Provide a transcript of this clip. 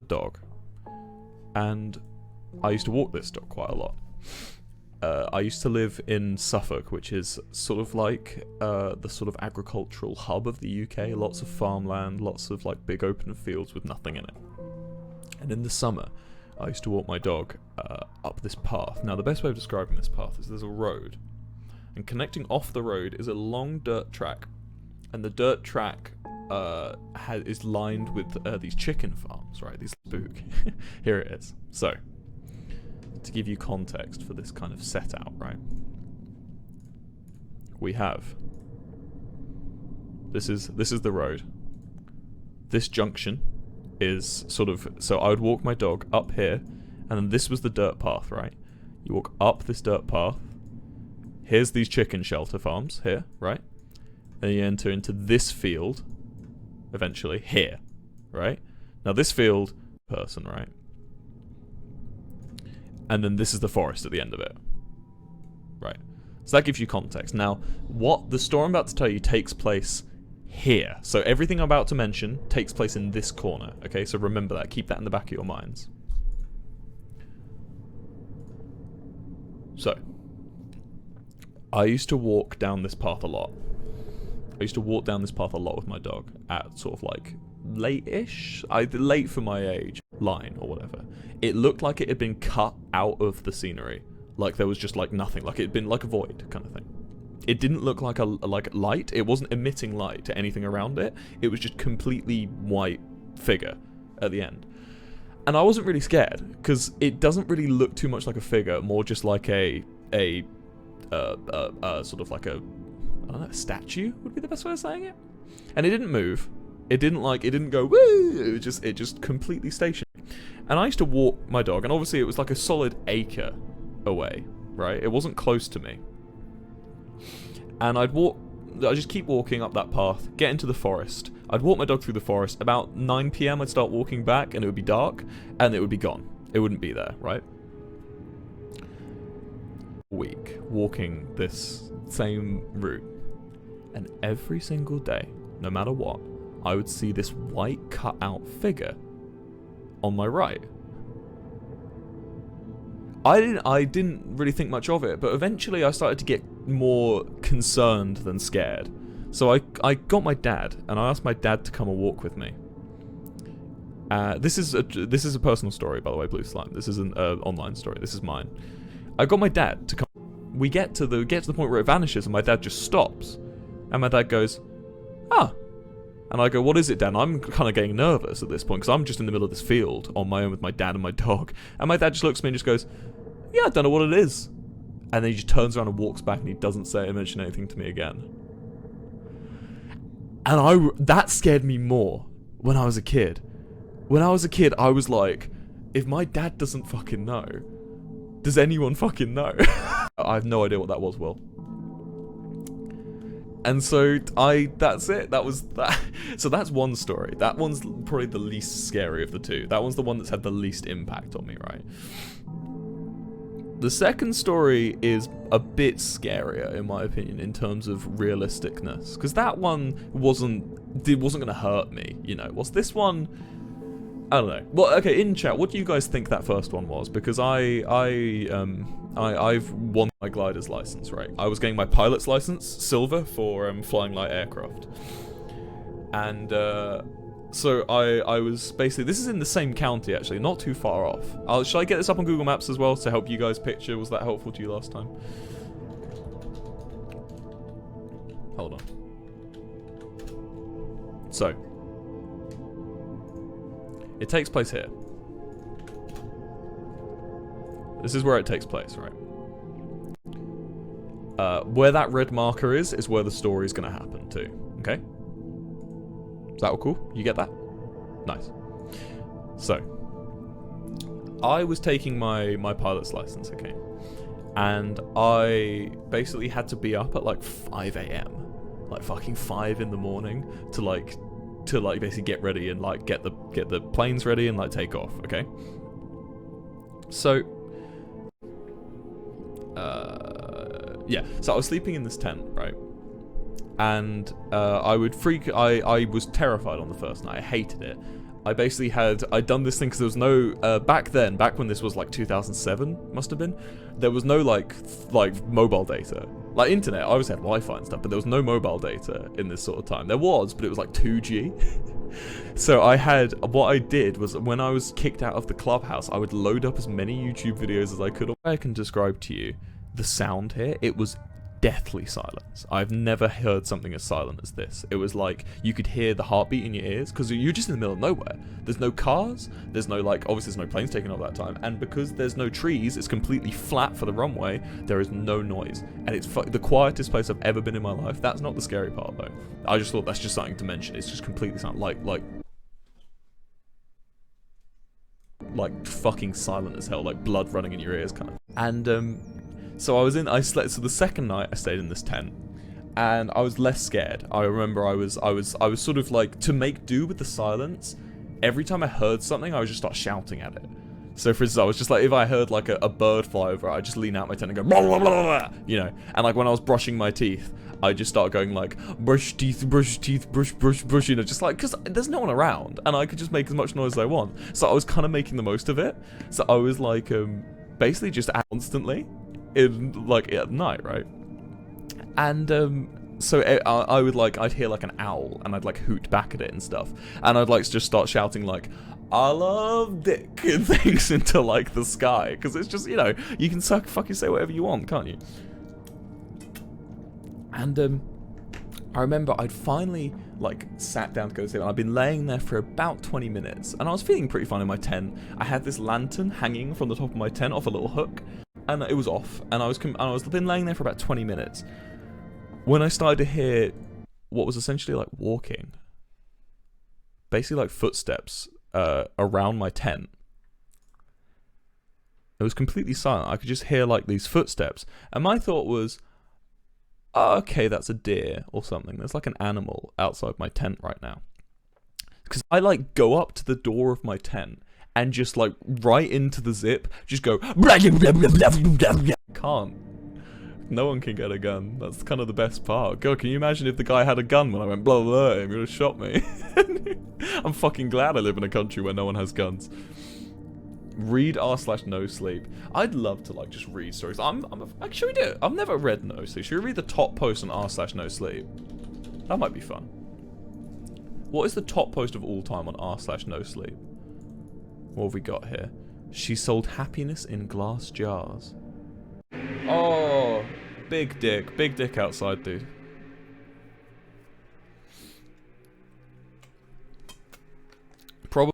dog, and I used to walk this dog quite a lot. I used to live in Suffolk, which is sort of like the sort of agricultural hub of the UK. Lots of farmland, lots of like big open fields with nothing in it. And in the summer, I used to walk my dog up this path. Now, the best way of describing this path is there's a road, and connecting off the road is a long dirt track, and the dirt track is lined with these chicken farms, right? These spook. Here it is. So, to give you context for this kind of set out, right? We have this is the road. This junction is sort of, so I would walk my dog up here, and then this was the dirt path, right? You walk up this dirt path. Here's these chicken shelter farms here, right? Then you enter into this field, eventually here, right? Now this field, person, right? And then this is the forest at the end of it, right? So that gives you context. Now, what the story I'm about to tell you takes place here. So everything I'm about to mention takes place in this corner, okay? So remember that. Keep that in the back of your minds. So, I used to walk down this path a lot. With my dog at sort of like late-ish, late for my age, line or whatever. It looked like it had been cut out of the scenery. Like there was just like nothing, like it had been like a void kind of thing. It didn't look like a light. It wasn't emitting light to anything around it. It was just completely white figure at the end. And I wasn't really scared because it doesn't really look too much like a figure, more just like a sort of like a, I don't know, a statue would be the best way of saying it. And it didn't move. It didn't go woo. It just completely stationary. And I used to walk my dog, and obviously it was like a solid acre away, right? It wasn't close to me. And I'd just keep walking up that path, get into the forest. I'd walk my dog through the forest. About 9 PM, I'd start walking back, and it would be dark, and it would be gone. It wouldn't be there, right? Week walking this same route, and every single day, no matter what, I would see this white cut-out figure on my right. I didn't really think much of it, but eventually I started to get more concerned than scared. So I got my dad, and I asked my dad to come and walk with me. This is a personal story, by the way, Blue Slime. This is an online story. This is mine. I got my dad to come. We get to the point where it vanishes, and my dad just stops. And my dad goes, "Ah." And I go, "What is it, Dad?" And I'm kind of getting nervous at this point, because I'm just in the middle of this field on my own with my dad and my dog. And my dad just looks at me and just goes, "Yeah, I don't know what it is." And then he just turns around and walks back, and he doesn't mention anything to me again. And that scared me more when I was a kid. When I was a kid, I was like, if my dad doesn't fucking know, does anyone fucking know? I have no idea what that was, Will. And so that's it. That was that. So that's one story. That one's probably the least scary of the two. That one's the one that's had the least impact on me, right? The second story is a bit scarier, in my opinion, in terms of realisticness, because that one wasn't going to hurt me, you know. What's this one? I don't know. Well, okay, in chat, what do you guys think that first one was? Because I've won my glider's license, right? I was getting my pilot's license, silver, for flying light aircraft. And so I was basically, this is in the same county actually, not too far off. Should I get this up on Google Maps as well to help you guys picture? Was that helpful to you last time? Hold on. So, it takes place here. This is where it takes place, right? Where that red marker is where the story is going to happen too, okay? Is that all cool? You get that? Nice. So, I was taking my pilot's license, okay? And I basically had to be up at like 5 AM. Like fucking 5 in the morning to basically get ready and like get the planes ready and like take off, okay? So yeah, so I was sleeping in this tent, right? And I was terrified on the first night. I hated it. I basically I'd done this thing because there was no, back when this was like 2007, must have been, there was no like mobile data. Like internet, I always had Wi-Fi and stuff, but there was no mobile data in this sort of time. There was, but it was like 2G. So what I did was when I was kicked out of the clubhouse, I would load up as many YouTube videos as I could. I can describe to you the sound here. It was deathly silence. I've never heard something as silent as this. It was like you could hear the heartbeat in your ears because you're just in the middle of nowhere. There's no cars, there's no obviously there's no planes taking off that time, and because there's no trees, it's completely flat for the runway, there is no noise, and it's the quietest place I've ever been in my life. That's not the scary part though. I just thought that's just something to mention. It's just completely silent, like fucking silent as hell, like blood running in your ears kind of. And so so the second night I stayed in this tent, and I was less scared. I remember I was sort of like, to make do with the silence, every time I heard something, I would just start shouting at it. So for instance, I was just like, if I heard like a bird fly over, I'd just lean out my tent and go, blah, blah, blah, blah, you know, and like when I was brushing my teeth, I just start going like, brush teeth, brush, you know, just like, because there's no one around, and I could just make as much noise as I want. So I was kind of making the most of it. So I was like, basically just constantly, at night, right? And so I would I'd hear like an owl, and I'd like hoot back at it and stuff, and I'd like just start shouting like, I love dick and things into like the sky, because it's just, you know, you can fucking say whatever you want, can't you? And I remember I'd finally like sat down to go to sleep, and I'd been laying there for about 20 minutes, and I was feeling pretty fine in my tent. I had this lantern hanging from the top of my tent off a little hook, and it was off, and I was been laying there for about 20 minutes when I started to hear what was essentially like walking, basically like footsteps around my tent. It was completely silent. I could just hear like these footsteps, and my thought was, oh, okay, that's a deer or something. There's like an animal outside my tent right now. Because I like go up to the door of my tent and just like right into the zip, just go, can't. No one can get a gun. That's kind of the best part. God, can you imagine if the guy had a gun when I went blah blah blah, he would have shot me. I'm fucking glad I live in a country where no one has guns. Read r/no sleep. I'd love to like just read stories. Should we do it? I've never read No Sleep. Should we read the top post on r/no sleep? That might be fun. What is the top post of all time on r/no sleep? What have we got here? She sold happiness in glass jars. Oh, big dick outside, dude. Probably.